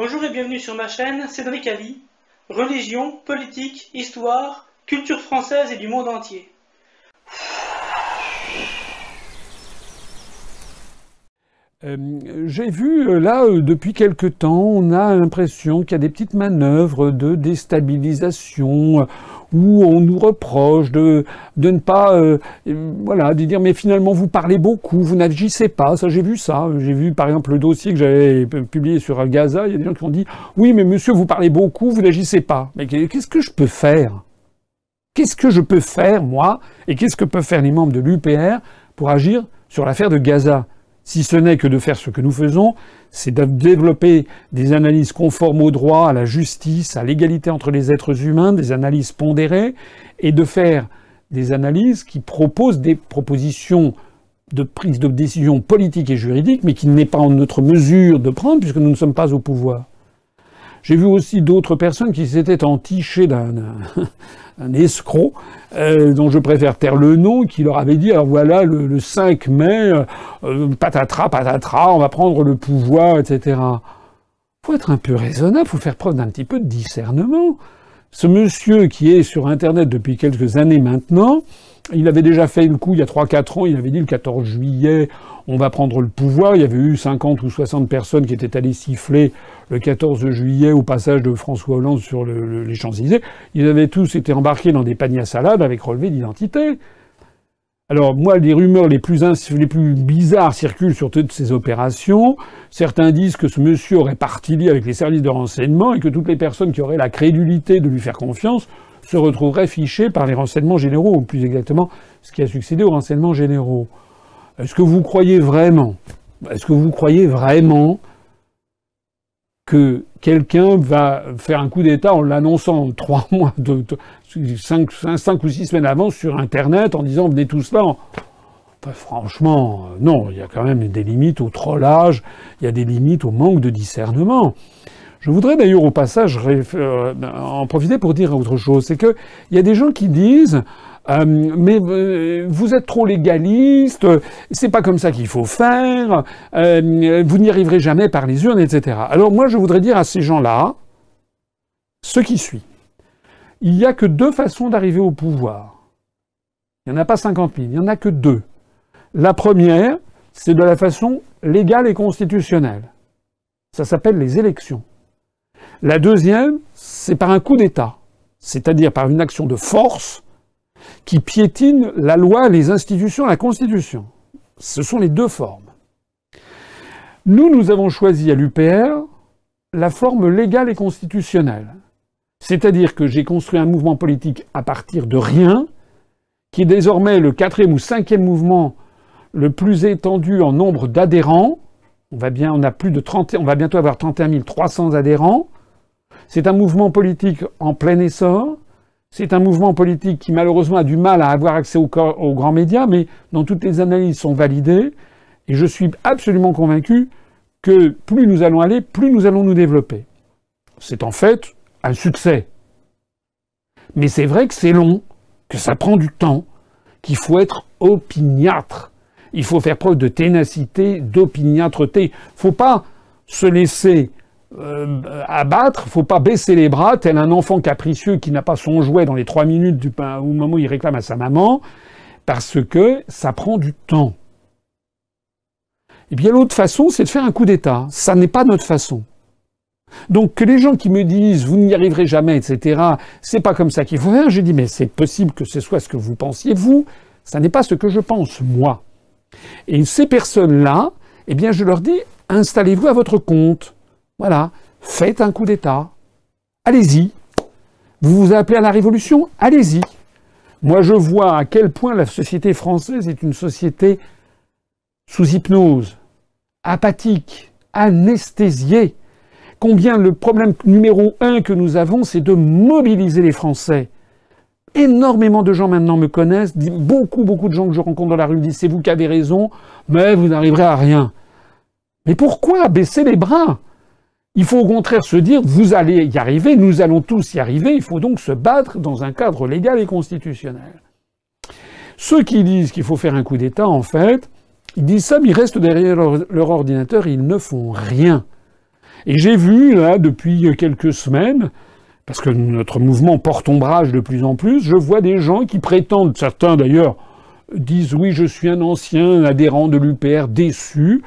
Bonjour et bienvenue sur ma chaîne Cédric Ali. Religion, politique, histoire, culture française et du monde entier. J'ai vu, là, depuis quelque temps, on a l'impression qu'il y a des petites manœuvres de déstabilisation où on nous reproche de ne pas, voilà, de dire mais finalement vous parlez beaucoup, vous n'agissez pas. Ça, j'ai vu ça. J'ai vu par exemple le dossier que j'avais publié sur Gaza. Il y a des gens qui ont dit oui, mais monsieur, vous parlez beaucoup, vous n'agissez pas. Mais qu'est-ce que je peux faire? Qu'est-ce que je peux faire, moi, et qu'est-ce que peuvent faire les membres de l'UPR pour agir sur l'affaire de Gaza? Si ce n'est que de faire ce que nous faisons, c'est de développer des analyses conformes au droit, à la justice, à l'égalité entre les êtres humains, des analyses pondérées, et de faire des analyses qui proposent des propositions de prise de décision politique et juridique, mais qui n'est pas en notre mesure de prendre, puisque nous ne sommes pas au pouvoir. J'ai vu aussi d'autres personnes qui s'étaient entichées d'un escroc, dont je préfère taire le nom, qui leur avait dit, alors voilà, le 5 mai, patatras, patatras, on va prendre le pouvoir, etc. Faut être un peu raisonnable, faut faire preuve d'un petit peu de discernement. Ce monsieur qui est sur Internet depuis quelques années maintenant, il avait déjà fait le coup il y a 3-4 ans, il avait dit le 14 juillet, on va prendre le pouvoir. Il y avait eu 50 ou 60 personnes qui étaient allées siffler le 14 juillet au passage de François Hollande sur les Champs-Élysées. Ils avaient tous été embarqués dans des paniers à salade avec relevé d'identité. Alors moi, les rumeurs les plus bizarres circulent sur toutes ces opérations. Certains disent que ce monsieur aurait parti lié avec les services de renseignement et que toutes les personnes qui auraient la crédulité de lui faire confiance se retrouveraient fichées par les renseignements généraux, ou plus exactement ce qui a succédé aux renseignements généraux. Est-ce que vous croyez vraiment que quelqu'un va faire un coup d'État en l'annonçant 3 mois, 5 ou 6 semaines avant sur Internet en disant venez tous là? Enfin, franchement, non, il y a quand même des limites au trollage, il y a des limites au manque de discernement. Je voudrais d'ailleurs au passage en profiter pour dire autre chose, c'est que il y a des gens qui disent mais vous êtes trop légaliste, c'est pas comme ça qu'il faut faire, vous n'y arriverez jamais par les urnes, etc. Alors moi je voudrais dire à ces gens-là ce qui suit. Il n'y a que 2 façons d'arriver au pouvoir. Il n'y en a pas 50 000, il n'y en a que 2. La première, c'est de la façon légale et constitutionnelle. Ça s'appelle les élections. La deuxième, c'est par un coup d'État, c'est-à-dire par une action de force qui piétine la loi, les institutions, la Constitution. Ce sont les 2 formes. Nous avons choisi à l'UPR la forme légale et constitutionnelle. C'est-à-dire que j'ai construit un mouvement politique à partir de rien, qui est désormais le 4e ou 5e mouvement le plus étendu en nombre d'adhérents. On va bientôt avoir 31 300 adhérents. C'est un mouvement politique en plein essor. C'est un mouvement politique qui malheureusement a du mal à avoir accès aux grands médias, mais dont toutes les analyses sont validées. Et je suis absolument convaincu que plus nous allons aller, plus nous allons nous développer. C'est en fait un succès. Mais c'est vrai que c'est long, que ça prend du temps, qu'il faut être opiniâtre. Il faut faire preuve de ténacité, d'opiniâtreté. Faut pas se laisser abattre, faut pas baisser les bras tel un enfant capricieux qui n'a pas son jouet dans les 3 minutes au moment où il réclame à sa maman, parce que ça prend du temps. Et bien l'autre façon, c'est de faire un coup d'État. Ça n'est pas notre façon. Donc que les gens qui me disent vous n'y arriverez jamais, etc., c'est pas comme ça qu'il faut faire, j'ai dit mais c'est possible que ce soit ce que vous pensiez vous, ça n'est pas ce que je pense moi. Et ces personnes-là, eh bien je leur dis installez-vous à votre compte. Voilà, faites un coup d'État. Allez-y. Vous vous appelez à la révolution? Allez-y. Moi, je vois à quel point la société française est une société sous hypnose, apathique, anesthésiée. Combien le problème numéro 1 que nous avons, c'est de mobiliser les Français. Énormément de gens maintenant me connaissent, beaucoup de gens que je rencontre dans la rue me disent c'est vous qui avez raison, mais vous n'arriverez à rien. Mais pourquoi baisser les bras? Il faut au contraire se dire, vous allez y arriver, nous allons tous y arriver, il faut donc se battre dans un cadre légal et constitutionnel. Ceux qui disent qu'il faut faire un coup d'État, en fait, ils disent ça, mais ils restent derrière leur ordinateur et ils ne font rien. Et j'ai vu, là, depuis quelques semaines, parce que notre mouvement porte ombrage de plus en plus, je vois des gens qui prétendent, certains d'ailleurs, disent oui, je suis un ancien adhérent de l'UPR déçu.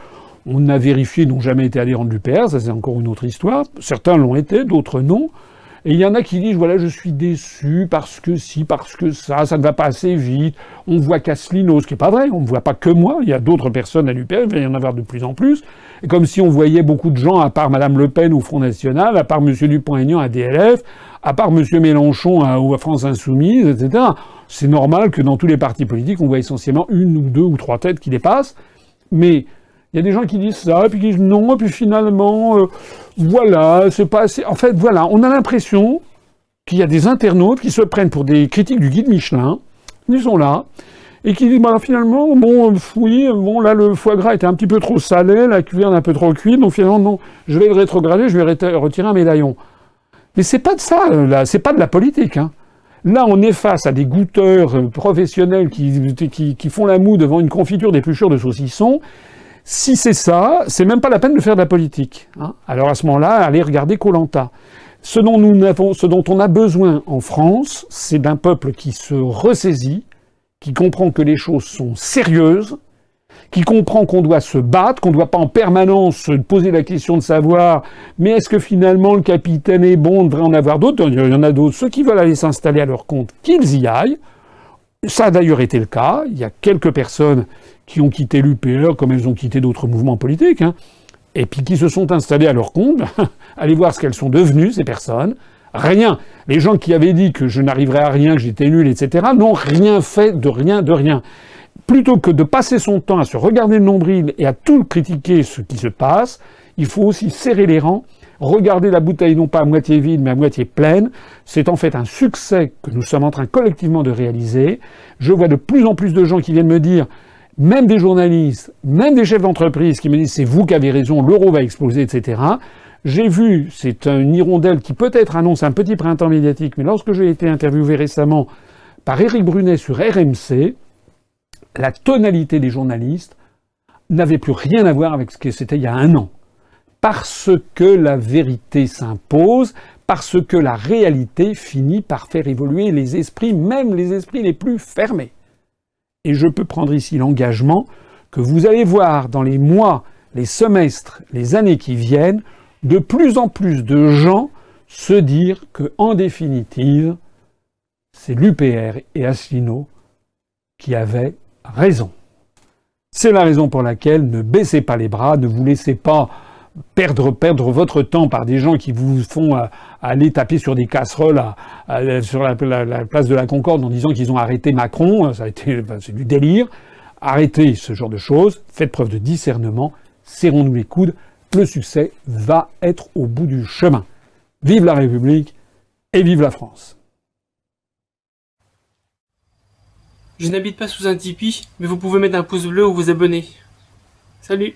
On a vérifié, ils n'ont jamais été adhérents de l'UPR, ça c'est encore une autre histoire. Certains l'ont été, d'autres non. Et il y en a qui disent, voilà, je suis déçu parce que si, parce que ça ne va pas assez vite. On voit qu'Asselineau, ce qui n'est pas vrai, on ne voit pas que moi, il y a d'autres personnes à l'UPR, il va y en avoir de plus en plus. Et comme si on voyait beaucoup de gens, à part Madame Le Pen au Front National, à part M. Dupont-Aignan à DLF, à part M. Mélenchon à France Insoumise, etc. C'est normal que dans tous les partis politiques, on voit essentiellement une ou deux ou trois têtes qui dépassent. Mais il y a des gens qui disent ça, puis qui disent non, puis finalement, voilà, c'est pas assez. En fait, voilà, on a l'impression qu'il y a des internautes qui se prennent pour des critiques du guide Michelin, ils sont là, et qui disent, bah, finalement, bon, oui, bon, là, le foie gras était un petit peu trop salé, la cuillère un peu trop cuite, donc finalement, non, je vais le rétrograder, je vais retirer un médaillon. Mais c'est pas de ça, là, c'est pas de la politique, hein. Là, on est face à des goûteurs professionnels qui font la moue devant une confiture d'épluchures de saucisson. Si c'est ça, c'est même pas la peine de faire de la politique, hein. Alors à ce moment-là, allez regarder Koh-Lanta. Ce dont on a besoin en France, c'est d'un peuple qui se ressaisit, qui comprend que les choses sont sérieuses, qui comprend qu'on doit se battre, qu'on ne doit pas en permanence se poser la question de savoir mais est-ce que finalement le capitaine est bon, on devrait en avoir d'autres. Il y en a d'autres, ceux qui veulent aller s'installer à leur compte, qu'ils y aillent. Ça a d'ailleurs été le cas. Il y a quelques personnes qui ont quitté l'UPR comme elles ont quitté d'autres mouvements politiques, hein, et puis qui se sont installées à leur compte. Allez voir ce qu'elles sont devenues, ces personnes. Rien. Les gens qui avaient dit que je n'arriverais à rien, que j'étais nul, etc., n'ont rien fait de rien de rien. Plutôt que de passer son temps à se regarder le nombril et à tout critiquer ce qui se passe, il faut aussi serrer les rangs, regarder la bouteille non pas à moitié vide, mais à moitié pleine. C'est en fait un succès que nous sommes en train collectivement de réaliser. Je vois de plus en plus de gens qui viennent me dire, même des journalistes, même des chefs d'entreprise qui me disent c'est vous qui avez raison, l'euro va exploser, etc. J'ai vu, c'est une hirondelle qui peut-être annonce un petit printemps médiatique, mais lorsque j'ai été interviewé récemment par Éric Brunet sur RMC, la tonalité des journalistes n'avait plus rien à voir avec ce que c'était il y a un an. Parce que la vérité s'impose, parce que la réalité finit par faire évoluer les esprits, même les esprits les plus fermés. Et je peux prendre ici l'engagement que vous allez voir dans les mois, les semestres, les années qui viennent, de plus en plus de gens se dire que, en définitive, c'est l'UPR et Asselineau qui avaient raison. C'est la raison pour laquelle ne baissez pas les bras, ne vous laissez pas perdre votre temps par des gens qui vous font aller taper sur des casseroles sur la place de la Concorde en disant qu'ils ont arrêté Macron. C'est du délire. Arrêtez ce genre de choses, faites preuve de discernement, serrons-nous les coudes, le succès va être au bout du chemin. Vive la République et vive la France. Je n'habite pas sous un Tipeee, mais vous pouvez mettre un pouce bleu ou vous abonner. Salut!